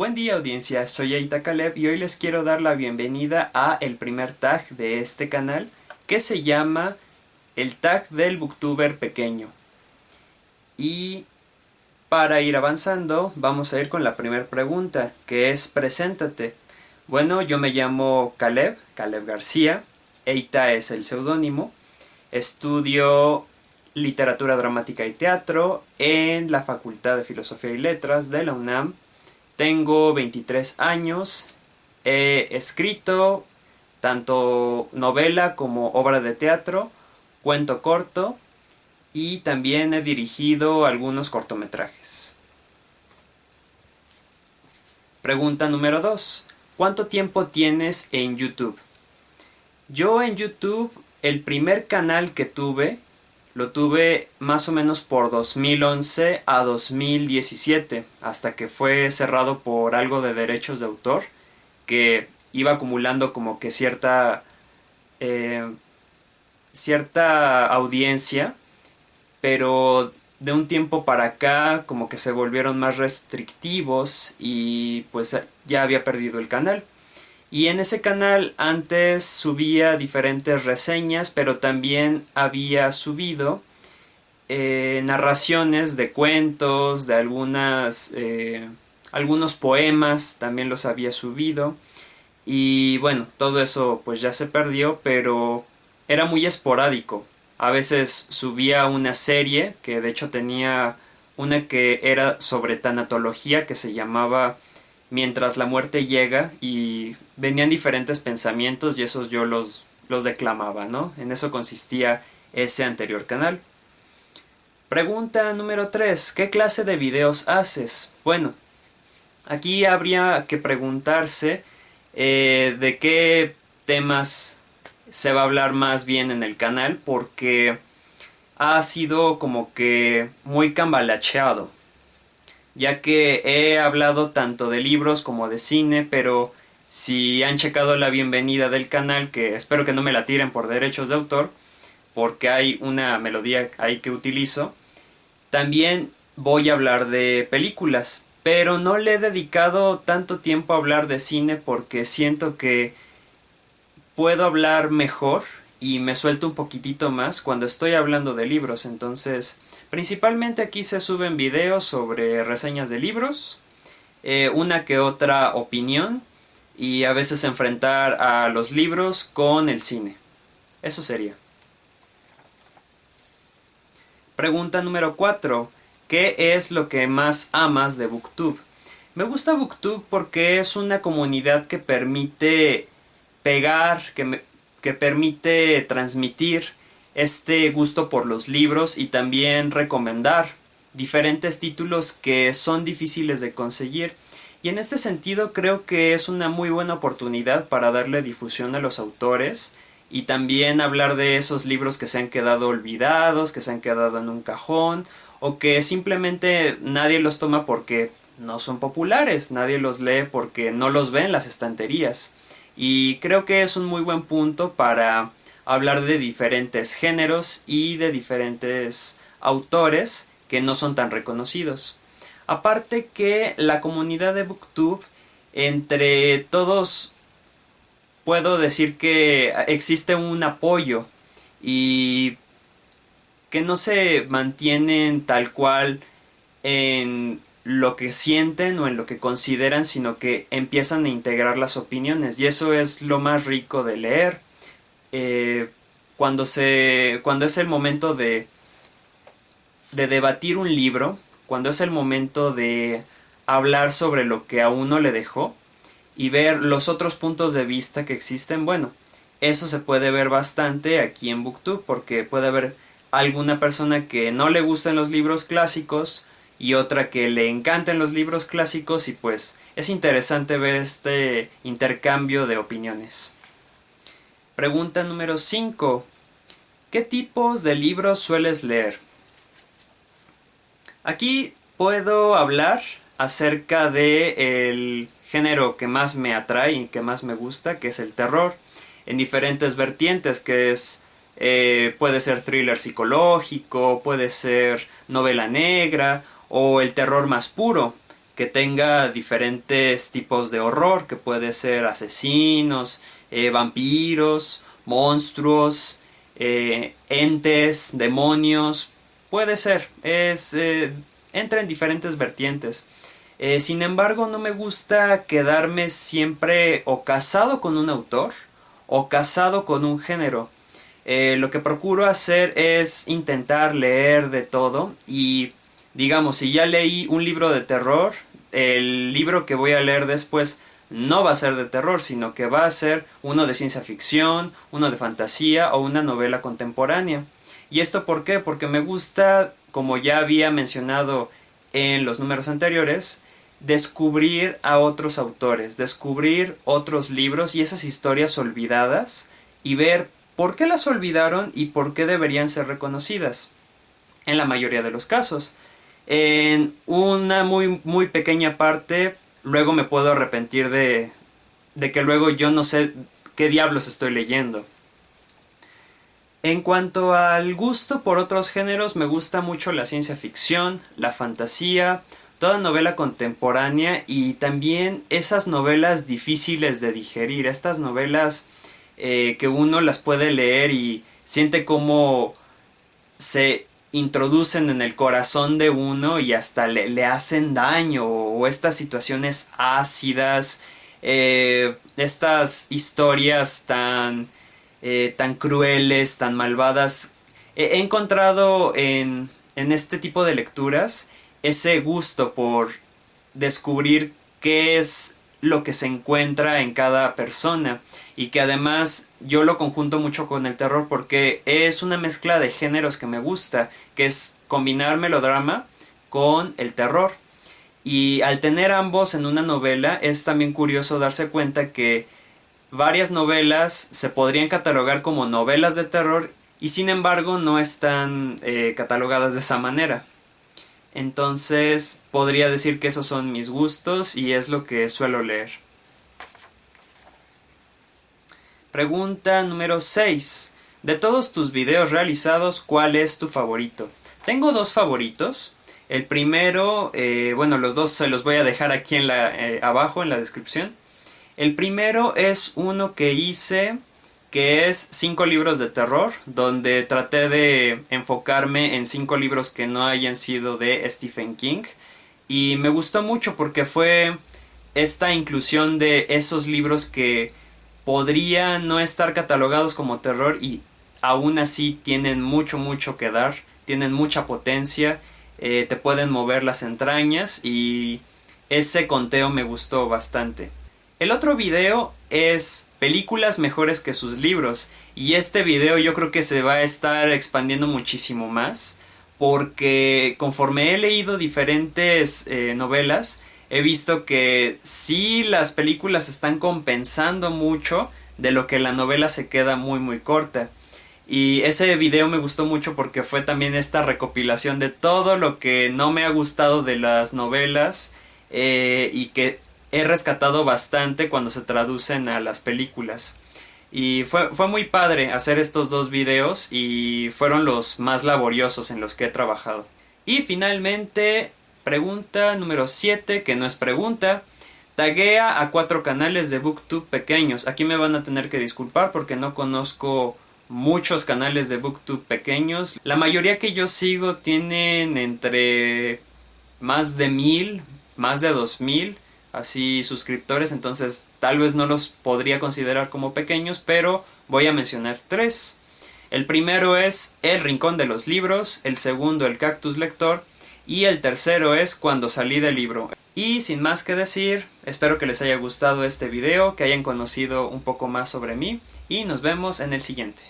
Buen día audiencia, soy Aita Caleb y hoy les quiero dar la bienvenida a el primer tag de este canal que se llama el tag del booktuber pequeño. Y para ir avanzando vamos a ir con la primera pregunta, que es preséntate. Bueno, yo me llamo Caleb García, Eita es el seudónimo, estudio literatura dramática y teatro en la Facultad de Filosofía y Letras de la UNAM. Tengo 23 años, he escrito tanto novela como obra de teatro, cuento corto y también he dirigido algunos cortometrajes. Pregunta número 2. ¿Cuánto tiempo tienes en YouTube? Yo en YouTube, el primer canal que tuve, lo tuve más o menos por 2011 a 2017, hasta que fue cerrado por algo de derechos de autor, que iba acumulando como que cierta audiencia, pero de un tiempo para acá como que se volvieron más restrictivos y pues ya había perdido el canal. Y en ese canal antes subía diferentes reseñas, pero también había subido narraciones de cuentos, de algunos poemas, también los había subido. Y bueno, todo eso pues ya se perdió, pero era muy esporádico. A veces subía una serie, que de hecho tenía una que era sobre tanatología, que se llamaba Mientras la muerte llega, y venían diferentes pensamientos y esos yo los declamaba, ¿no? En eso consistía ese anterior canal. Pregunta número 3. ¿Qué clase de videos haces? Bueno, aquí habría que preguntarse de qué temas se va a hablar más bien en el canal, porque ha sido como que muy cambalacheado, ya que he hablado tanto de libros como de cine, pero si han checado la bienvenida del canal, que espero que no me la tiren por derechos de autor, porque hay una melodía ahí que utilizo, también voy a hablar de películas, pero no le he dedicado tanto tiempo a hablar de cine porque siento que puedo hablar mejor y me suelto un poquitito más cuando estoy hablando de libros. Entonces, principalmente aquí se suben videos sobre reseñas de libros, una que otra opinión y a veces enfrentar a los libros con el cine. Eso sería. Pregunta número 4. ¿Qué es lo que más amas de BookTube? Me gusta BookTube porque es una comunidad que permite pegar, que permite transmitir este gusto por los libros y también recomendar diferentes títulos que son difíciles de conseguir. Y en este sentido creo que es una muy buena oportunidad para darle difusión a los autores y también hablar de esos libros que se han quedado olvidados, que se han quedado en un cajón o que simplemente nadie los toma porque no son populares, nadie los lee porque no los ve en las estanterías. Y creo que es un muy buen punto para hablar de diferentes géneros y de diferentes autores que no son tan reconocidos. Aparte que la comunidad de BookTube, entre todos puedo decir que existe un apoyo y que no se mantienen tal cual en lo que sienten o en lo que consideran, sino que empiezan a integrar las opiniones. Y eso es lo más rico de leer. Cuando es el momento de debatir un libro, cuando es el momento de hablar sobre lo que a uno le dejó y ver los otros puntos de vista que existen, bueno, eso se puede ver bastante aquí en BookTube, porque puede haber alguna persona que no le gustan los libros clásicos y otra que le encantan los libros clásicos, y pues es interesante ver este intercambio de opiniones. Pregunta número 5. ¿Qué tipos de libros sueles leer? Aquí puedo hablar acerca de el género que más me atrae y que más me gusta, que es el terror, en diferentes vertientes, que es puede ser thriller psicológico, puede ser novela negra o el terror más puro, que tenga diferentes tipos de horror, que puede ser asesinos, vampiros, monstruos, entes, demonios, puede ser, entra en diferentes vertientes. Sin embargo, no me gusta quedarme siempre o casado con un autor o casado con un género. Lo que procuro hacer es intentar leer de todo y, digamos, si ya leí un libro de terror, el libro que voy a leer después no va a ser de terror, sino que va a ser uno de ciencia ficción, uno de fantasía o una novela contemporánea. ¿Y esto por qué? Porque me gusta, como ya había mencionado en los números anteriores, descubrir a otros autores, descubrir otros libros y esas historias olvidadas y ver por qué las olvidaron y por qué deberían ser reconocidas. En la mayoría de los casos. En una muy pequeña parte, luego me puedo arrepentir de que luego yo no sé qué diablos estoy leyendo. En cuanto al gusto por otros géneros, me gusta mucho la ciencia ficción, la fantasía, toda novela contemporánea y también esas novelas difíciles de digerir, estas novelas que uno las puede leer y siente como se introducen en el corazón de uno y hasta le hacen daño, o estas situaciones ácidas, estas historias tan crueles, tan malvadas. He encontrado en este tipo de lecturas ese gusto por descubrir qué es lo que se encuentra en cada persona y que además yo lo conjunto mucho con el terror porque es una mezcla de géneros que me gusta, que es combinar melodrama con el terror. Y al tener ambos en una novela es también curioso darse cuenta que varias novelas se podrían catalogar como novelas de terror y sin embargo no están catalogadas de esa manera. Entonces podría decir que esos son mis gustos y es lo que suelo leer. Pregunta número 6. De todos tus videos realizados, ¿cuál es tu favorito? Tengo dos favoritos. El primero, los dos se los voy a dejar aquí abajo en la descripción. El primero es uno que hice que es 5 libros de terror, donde traté de enfocarme en 5 libros que no hayan sido de Stephen King. Y me gustó mucho porque fue esta inclusión de esos libros que podrían no estar catalogados como terror y aún así tienen mucho que dar, tienen mucha potencia, te pueden mover las entrañas y ese conteo me gustó bastante. El otro video es películas mejores que sus libros y este video yo creo que se va a estar expandiendo muchísimo más porque conforme he leído diferentes novelas he visto que sí las películas están compensando mucho de lo que la novela se queda muy corta. Y ese video me gustó mucho porque fue también esta recopilación de todo lo que no me ha gustado de las novelas y que he rescatado bastante cuando se traducen a las películas. Y fue muy padre hacer estos dos videos y fueron los más laboriosos en los que he trabajado. Y finalmente, pregunta número 7, que no es pregunta. Taguea a 4 canales de BookTube pequeños. Aquí me van a tener que disculpar porque no conozco muchos canales de BookTube pequeños. La mayoría que yo sigo tienen entre más de 1000, más de 2000 así suscriptores, entonces tal vez no los podría considerar como pequeños, pero voy a mencionar 3. El primero es El Rincón de los Libros, el segundo El Cactus Lector y el tercero es Cuando salí del libro. Y sin más que decir, espero que les haya gustado este video, que hayan conocido un poco más sobre mí y nos vemos en el siguiente.